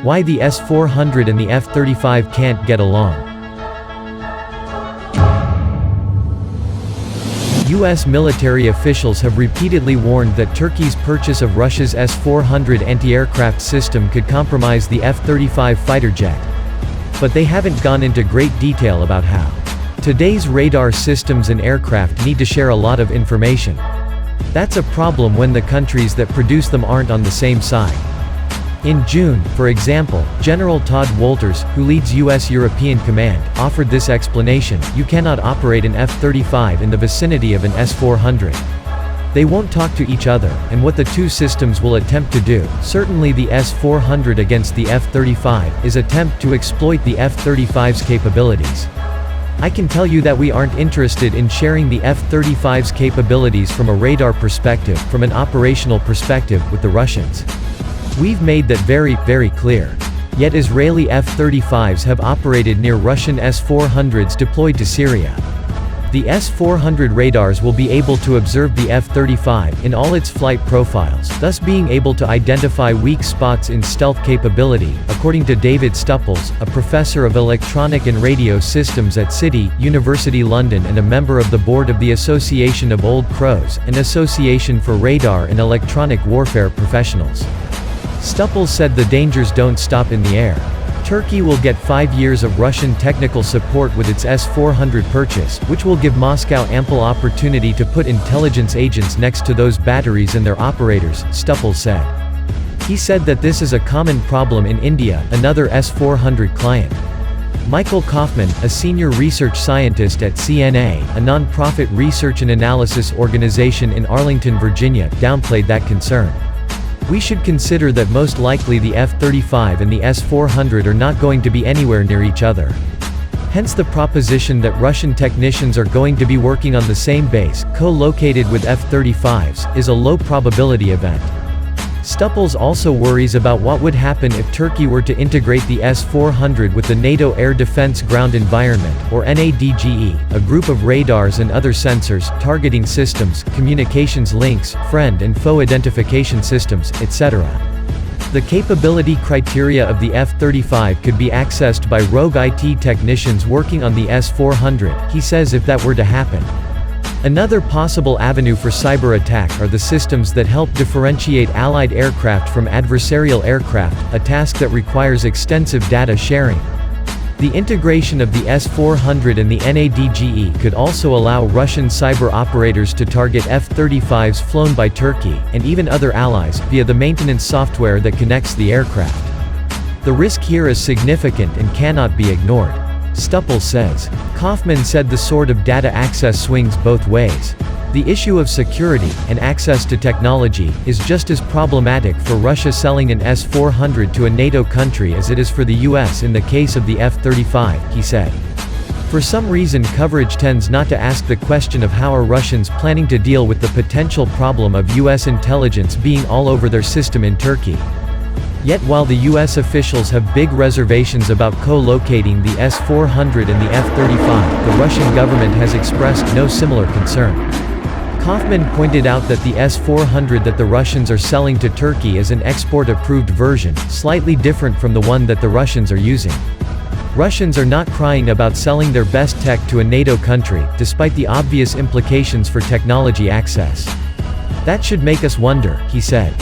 Why the S-400 and the F-35 can't get along. U.S. military officials have repeatedly warned that Turkey's purchase of Russia's S-400 anti-aircraft system could compromise the F-35 fighter jet. But they haven't gone into great detail about how. Today's radar systems and aircraft need to share a lot of information. That's a problem when the countries that produce them aren't on the same side. In June, for example, General Todd Wolters, who leads U.S. European Command, offered this explanation: you cannot operate an F-35 in the vicinity of an S-400. They won't talk to each other, and what the two systems will attempt to do, certainly the S-400 against the F-35, is attempt to exploit the F-35's capabilities. I can tell you that we aren't interested in sharing the F-35's capabilities from a radar perspective, from an operational perspective, with the Russians. We've made that very, very clear. Yet Israeli F-35s have operated near Russian S-400s deployed to Syria. The S-400 radars will be able to observe the F-35 in all its flight profiles, thus being able to identify weak spots in stealth capability, according to David Stupples, a professor of electronic and radio systems at City, University London and a member of the board of the Association of Old Crows, an association for radar and electronic warfare professionals. Stupples said the dangers don't stop in the air. Turkey will get 5 years of Russian technical support with its S-400 purchase, which will give Moscow ample opportunity to put intelligence agents next to those batteries and their operators, Stupples said. He said that this is a common problem in India, another S-400 client. Michael Kaufman, a senior research scientist at CNA, a non-profit research and analysis organization in Arlington, Virginia, downplayed that concern. We should consider that most likely the F-35 and the S-400 are not going to be anywhere near each other. Hence the proposition that Russian technicians are going to be working on the same base, co-located with F-35s, is a low-probability event. Stupples also worries about what would happen if Turkey were to integrate the S-400 with the NATO Air Defense Ground Environment, or NADGE, a group of radars and other sensors, targeting systems, communications links, friend and foe identification systems, etc. The capability criteria of the F-35 could be accessed by rogue IT technicians working on the S-400, he says, if that were to happen. Another possible avenue for cyber attack are the systems that help differentiate Allied aircraft from adversarial aircraft, a task that requires extensive data sharing. The integration of the S-400 and the NADGE could also allow Russian cyber operators to target F-35s flown by Turkey, and even other allies, via the maintenance software that connects the aircraft. The risk here is significant and cannot be ignored. Stupples says. Kaufman said the sort of data access swings both ways. The issue of security, and access to technology, is just as problematic for Russia selling an S-400 to a NATO country as it is for the US in the case of the F-35, he said. For some reason coverage tends not to ask the question of how are Russians planning to deal with the potential problem of US intelligence being all over their system in Turkey. Yet while the U.S. officials have big reservations about co-locating the S-400 and the F-35, the Russian government has expressed no similar concern. Kaufman pointed out that the S-400 that the Russians are selling to Turkey is an export-approved version, slightly different from the one that the Russians are using. Russians are not crying about selling their best tech to a NATO country, despite the obvious implications for technology access. That should make us wonder, he said.